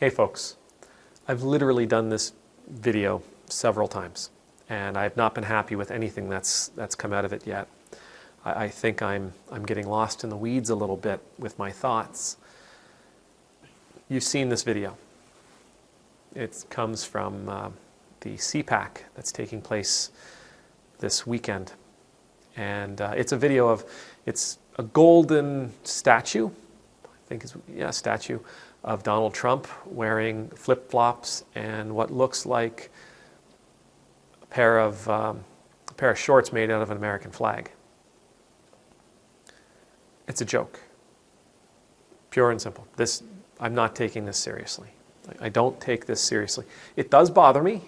Hey folks, I've literally done this video several times and I've not been happy with anything that's come out of it yet. I think I'm getting lost in the weeds a little bit with my thoughts. You've seen this video. It comes from the CPAC that's taking place this weekend. And it's a video of, it's a golden statue, I think it's, yeah, statue of Donald Trump wearing flip-flops and what looks like a pair of shorts made out of an American flag. It's a joke. Pure and simple. I'm not taking this seriously. I don't take this seriously. It does bother me,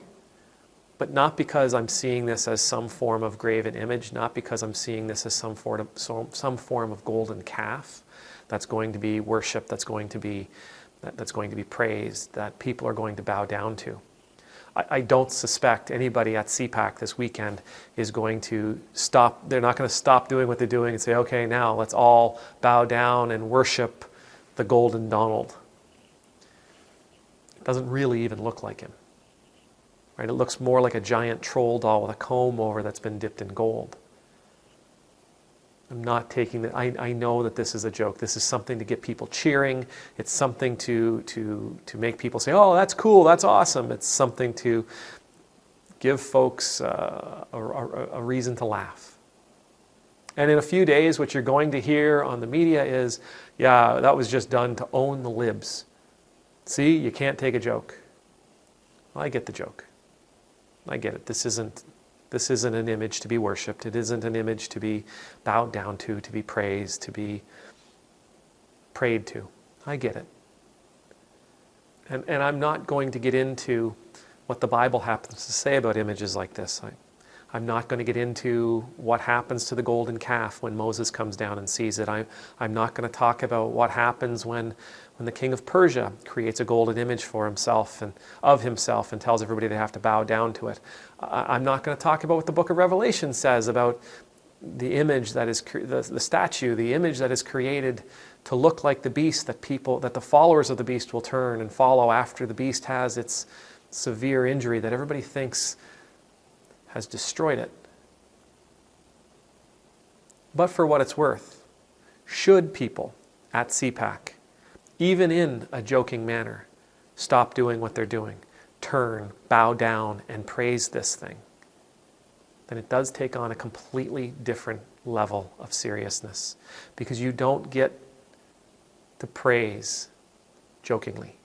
but not because I'm seeing this as some form of graven image, not because I'm seeing this as some form of golden calf that's going to be worshipped, that's going to be praised, that people are going to bow down to. I don't suspect anybody at CPAC this weekend is going to stop. They're not going to stop doing what they're doing and say, okay, now let's all bow down and worship the golden Donald. It doesn't really even look like him. Right? It looks more like a giant troll doll with a comb over that's been dipped in gold. I'm not taking that. I know that this is a joke. This is something to get people cheering. It's something to make people say, oh, that's cool, that's awesome. It's something to give folks a reason to laugh. And in a few days, what you're going to hear on the media is, yeah, that was just done to own the libs. See, you can't take a joke. Well, I get the joke. I get it. This isn't an image to be worshipped. It isn't an image to be bowed down to be praised, to be prayed to. I get it. And I'm not going to get into what the Bible happens to say about images like this. I'm not going to get into what happens to the golden calf when Moses comes down and sees it. I'm not going to talk about what happens when the king of Persia creates a golden image for himself and of himself and tells everybody they have to bow down to it. I'm not going to talk about what the book of Revelation says about the image that is the statue, the image that is created to look like the beast, that the followers of the beast will turn and follow after the beast has its severe injury that everybody thinks has destroyed it. But for what it's worth, should people at CPAC, even in a joking manner, stop doing what they're doing, turn, bow down, and praise this thing, then it does take on a completely different level of seriousness, because you don't get to praise jokingly.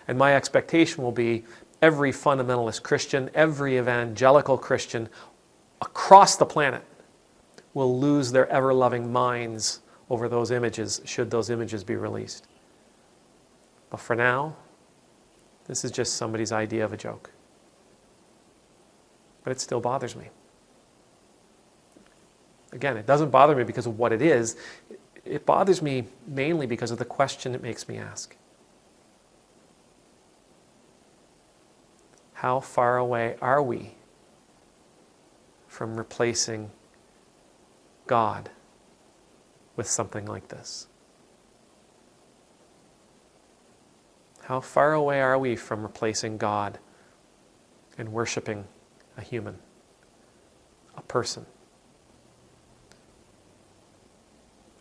And my expectation will be every fundamentalist Christian, every evangelical Christian across the planet will lose their ever-loving minds over those images, should those images be released. But for now, this is just somebody's idea of a joke. But it still bothers me. Again, it doesn't bother me because of what it is. It bothers me mainly because of the question it makes me ask. How far away are we from replacing God with something like this? How far away are we from replacing God and worshiping a human, a person?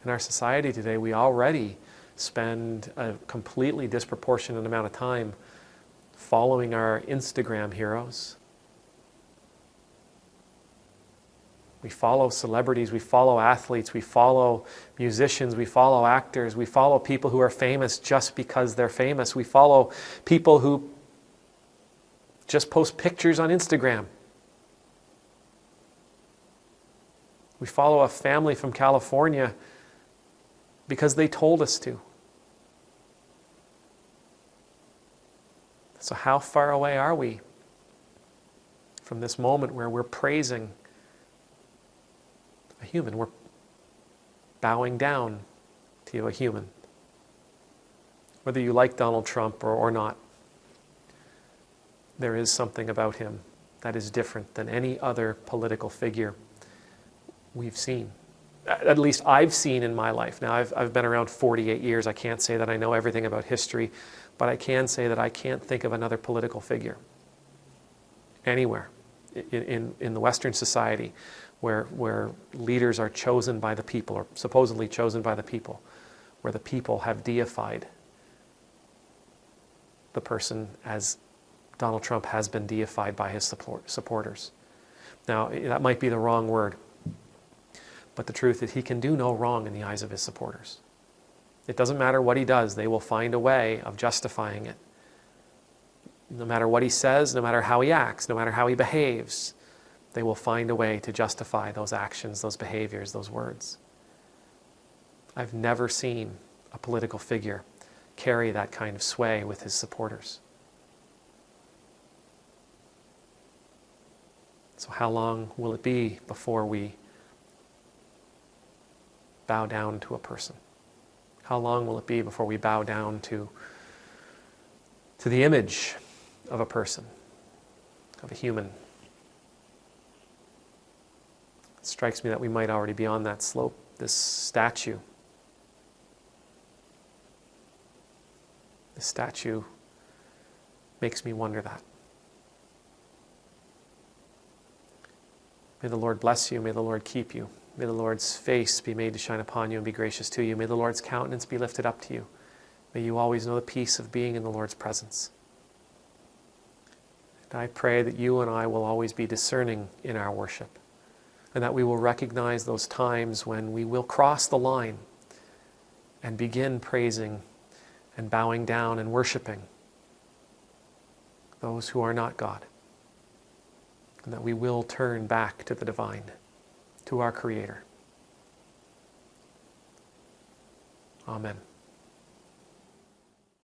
In our society today, we already spend a completely disproportionate amount of time following our Instagram heroes. We follow celebrities, we follow athletes, we follow musicians, we follow actors, we follow people who are famous just because they're famous. We follow people who just post pictures on Instagram. We follow a family from California because they told us to. So how far away are we from this moment where we're praising a human? We're bowing down to a human. Whether you like Donald Trump or not, there is something about him that is different than any other political figure we've seen. at least I've seen in my life. Now, I've been around 48 years. I can't say that I know everything about history, but I can say that I can't think of another political figure anywhere in the Western society where leaders are chosen by the people, or supposedly chosen by the people, where the people have deified the person as Donald Trump has been deified by his supporters. Now, that might be the wrong word, but the truth is he can do no wrong in the eyes of his supporters. It doesn't matter what he does, they will find a way of justifying it. No matter what he says, no matter how he acts, no matter how he behaves, they will find a way to justify those actions, those behaviors, those words. I've never seen a political figure carry that kind of sway with his supporters. So how long will it be before we bow down to a person? How long will it be before we bow down to the image of a person, of a human? It strikes me that we might already be on that slope. This statue makes me wonder that. May the Lord bless you. May the Lord keep you. May the Lord's face be made to shine upon you and be gracious to you. May the Lord's countenance be lifted up to you. May you always know the peace of being in the Lord's presence. And I pray that you and I will always be discerning in our worship, and that we will recognize those times when we will cross the line and begin praising and bowing down and worshiping those who are not God. And that we will turn back to the divine, to our Creator. Amen.